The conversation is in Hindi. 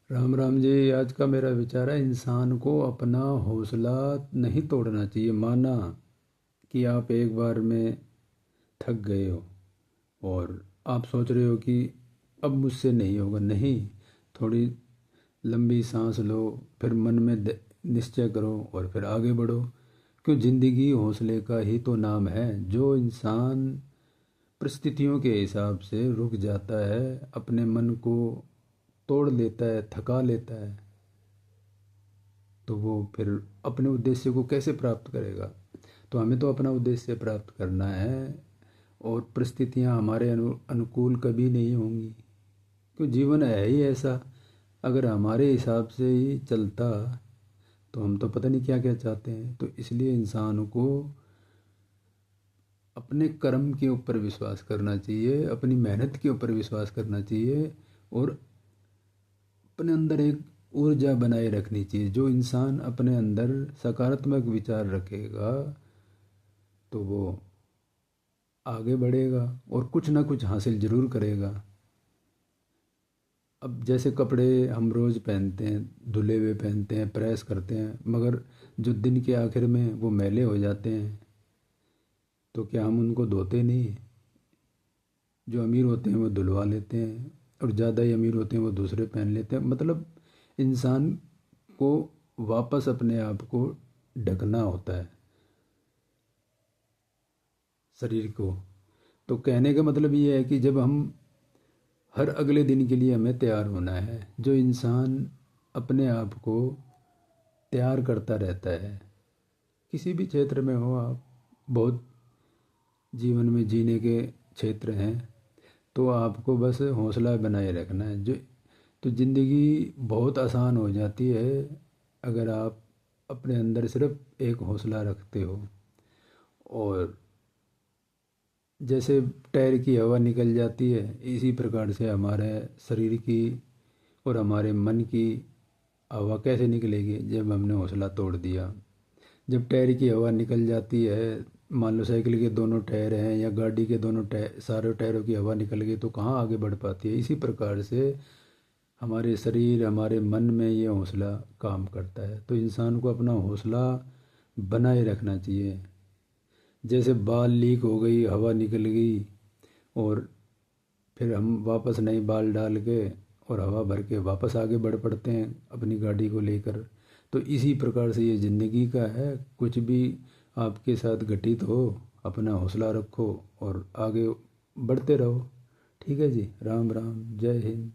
राम राम जी। आज का मेरा विचार है, इंसान को अपना हौसला नहीं तोड़ना चाहिए। माना कि आप एक बार में थक गए हो और आप सोच रहे हो कि अब मुझसे नहीं होगा। नहीं, थोड़ी लंबी सांस लो, फिर मन में निश्चय करो और फिर आगे बढ़ो। क्यों, जिंदगी हौसले का ही तो नाम है। जो इंसान परिस्थितियों के हिसाब से रुक जाता है, अपने मन को तोड़ लेता है, थका लेता है, तो वो फिर अपने उद्देश्य को कैसे प्राप्त करेगा। तो हमें तो अपना उद्देश्य प्राप्त करना है और परिस्थितियां हमारे अनुकूल कभी नहीं होंगी। क्यों, जीवन है ही ऐसा। अगर हमारे हिसाब से ही चलता तो हम तो पता नहीं क्या क्या चाहते हैं। तो इसलिए इंसान को अपने कर्म के ऊपर विश्वास करना चाहिए, अपनी मेहनत के ऊपर विश्वास करना चाहिए और अपने अंदर एक ऊर्जा बनाए रखनी चाहिए। जो इंसान अपने अंदर सकारात्मक विचार रखेगा तो वो आगे बढ़ेगा और कुछ ना कुछ हासिल जरूर करेगा। अब जैसे कपड़े हम रोज़ पहनते हैं, धुले हुए पहनते हैं, प्रेस करते हैं, मगर जो दिन के आखिर में वो मैले हो जाते हैं, तो क्या हम उनको धोते नहीं? जो अमीर होते हैं वो धुलवा लेते हैं और ज़्यादा ही अमीर होते हैं वो दूसरे पहन लेते हैं। मतलब इंसान को वापस अपने आप को ढकना होता है, शरीर को। तो कहने का मतलब ये है कि जब हम हर अगले दिन के लिए हमें तैयार होना है। जो इंसान अपने आप को तैयार करता रहता है, किसी भी क्षेत्र में हो आप, बहुत जीवन में जीने के क्षेत्र हैं, तो आपको बस हौसला बनाए रखना है। जो तो ज़िंदगी बहुत आसान हो जाती है अगर आप अपने अंदर सिर्फ एक हौसला रखते हो। और जैसे टायर की हवा निकल जाती है, इसी प्रकार से हमारे शरीर की और हमारे मन की हवा कैसे निकलेगी, जब हमने हौसला तोड़ दिया। जब टायर की हवा निकल जाती है, मान लो साइकिल के दोनों टायर हैं या गाड़ी के दोनों टायर, सारे टायरों की हवा निकल गई तो कहाँ आगे बढ़ पाती है। इसी प्रकार से हमारे शरीर, हमारे मन में ये हौसला काम करता है। तो इंसान को अपना हौसला बनाए रखना चाहिए। जैसे बाल लीक हो गई, हवा निकल गई और फिर हम वापस नई बाल डाल के और हवा भर के वापस आगे बढ़ पड़ते हैं अपनी गाड़ी को लेकर। तो इसी प्रकार से ये ज़िंदगी का है। कुछ भी आपके साथ घटित हो, अपना हौसला रखो और आगे बढ़ते रहो। ठीक है जी। राम राम, जय हिंद।